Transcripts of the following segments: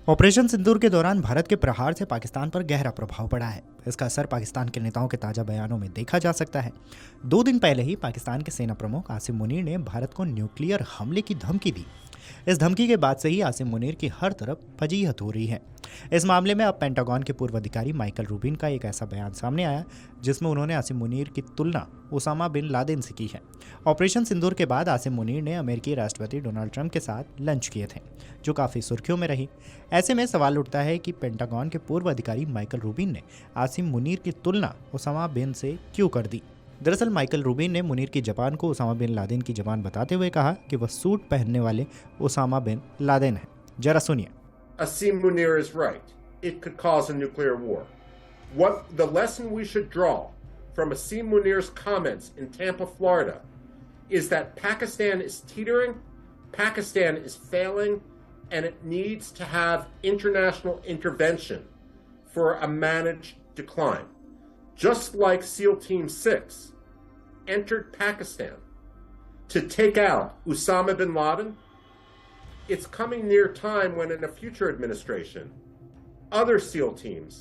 Operation सिंदूर के दौरान भारत के प्रहार से पाकिस्तान पर गहरा प्रभाव पड़ा है। इसका असर पाकिस्तान के नेताओं के ताजा बयानों में देखा जा सकता है। 2 दिन पहले ही पाकिस्तान के सेना प्रमुख आसिम मुनीर ने भारत को न्यूक्लियर हमले की धमकी दी। इस धमकी के बाद से ही आसिम मुनीर की हर तरफ फजीहत हो रही है। इस मामले में अब पेंटागन के पूर्व अधिकारी माइकल रूबिन का एक ऐसा बयान सामने आया जिसमें उन्होंने आसिम मुनीर की तुलना ओसामा बिन लादेन से की है। ऑपरेशन सिंदूर के बाद आसिम मुनीर ने अमेरिकी राष्ट्रपति डोनाल्ड ट्रंप के साथ लंच किए थे, जो काफ़ी सुर्खियों में रही। ऐसे में सवाल उठता है कि पेंटागन के पूर्व अधिकारी माइकल रूबिन ने आसिम मुनीर की तुलना ओसामा बिन से क्यों कर दी। दरअसल माइकल रूबिन ने मुनीर की जबान को ओसामा बिन लादेन की जबान बताते हुए कहा कि वह सूट पहनने वाले ओसामा बिन लादेन है। जरा सुनिए। Asim Munir is right. It could cause a nuclear war. What the lesson we should draw from Asim Munir's comments in Tampa, Florida, is that Pakistan is teetering, Pakistan is failing, and it needs to have international intervention for a managed decline. Just like SEAL Team 6 entered Pakistan to take out Osama bin Laden, it's coming near time when in a future administration, other SEAL teams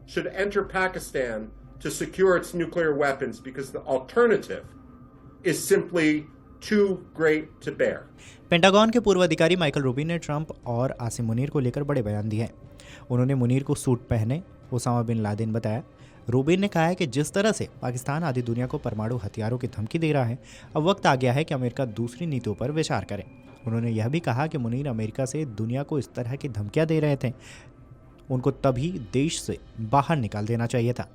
should enter Pakistan to secure its nuclear weapons because the alternative is simply too great to bear. Pentagon के पूर्व अधिकारी Michael Rubin ने Trump और आसिम मुनीर को लेकर बड़े बयान दिए हैं। उन्होंने मुनीर को सूट पहने ओसामा बिन लादेन बताया। रूबिन ने कहा है कि जिस तरह से पाकिस्तान आधी दुनिया को परमाणु हथियारों की धमकी दे रहा है, अब वक्त आ गया है कि अमेरिका दूसरी नीतियों पर विचार करे। उन्होंने यह भी कहा कि मुनीर अमेरिका से दुनिया को इस तरह की धमकियां दे रहे थे, उनको तभी देश से बाहर निकाल देना चाहिए था।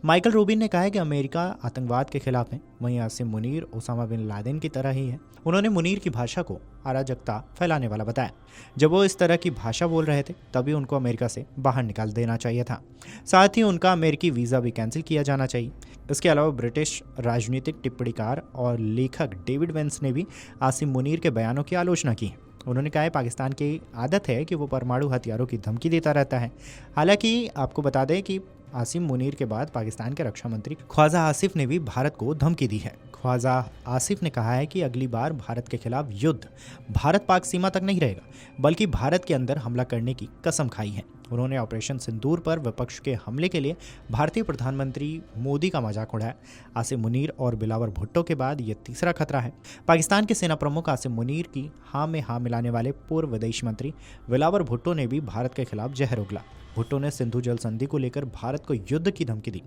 माइकल रूबिन ने कहा है कि अमेरिका आतंकवाद के खिलाफ है, वहीं Asim Munir Osama bin Laden की तरह ही है। उन्होंने मुनीर की भाषा को अराजकता फैलाने वाला बताया। जब वो इस तरह की भाषा बोल रहे थे तभी उनको अमेरिका से बाहर निकाल देना चाहिए था। साथ ही उनका अमेरिकी वीज़ा भी कैंसिल किया जाना चाहिए। इसके अलावा ब्रिटिश राजनीतिक टिप्पणीकार और लेखक डेविड वेंस ने भी आसिम मुनीर के बयानों की आलोचना की। उन्होंने कहा है पाकिस्तान की आदत है कि वो परमाणु हथियारों की धमकी देता रहता है। हालांकि आपको बता दें कि आसिम मुनीर के बाद पाकिस्तान के रक्षा मंत्री ख्वाजा आसिफ ने भी भारत को धमकी दी है। ख्वाजा आसिफ ने कहा है कि अगली बार भारत के खिलाफ युद्ध भारत पाक सीमा तक नहीं रहेगा, बल्कि भारत के अंदर हमला करने की कसम खाई है। उन्होंने ऑपरेशन सिंदूर पर विपक्ष के हमले के लिए भारतीय प्रधानमंत्री मोदी का मजाक उड़ाया। आसिम मुनीर और बिलावर भुट्टो के बाद ये तीसरा खतरा है। पाकिस्तान के सेना प्रमुख आसिम मुनीर की हाँ में हाँ मिलाने वाले पूर्व विदेश मंत्री बिलावर भुट्टो ने भी भारत के खिलाफ जहर उगला। भुट्टो ने सिंधु जल संधि को लेकर भारत को युद्ध की धमकी दी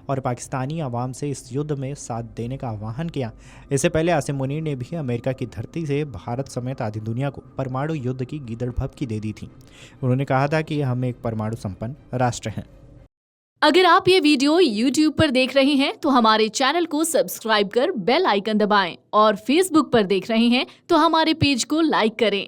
और पाकिस्तानी आवाम से इस युद्ध में साथ देने का आह्वान किया। इससे पहले आसिम मुनीर ने भी अमेरिका की धरती से भारत समेत आधी दुनिया को परमाणु युद्ध की गीदड़ भभकी दे दी थी। उन्होंने कहा था कि हम एक परमाणु संपन्न राष्ट्र हैं। अगर आप ये वीडियो YouTube पर देख रहे हैं तो हमारे चैनल को सब्सक्राइब कर बेल आइकन दबाएं और Facebook पर देख रहे हैं तो हमारे पेज को लाइक करें।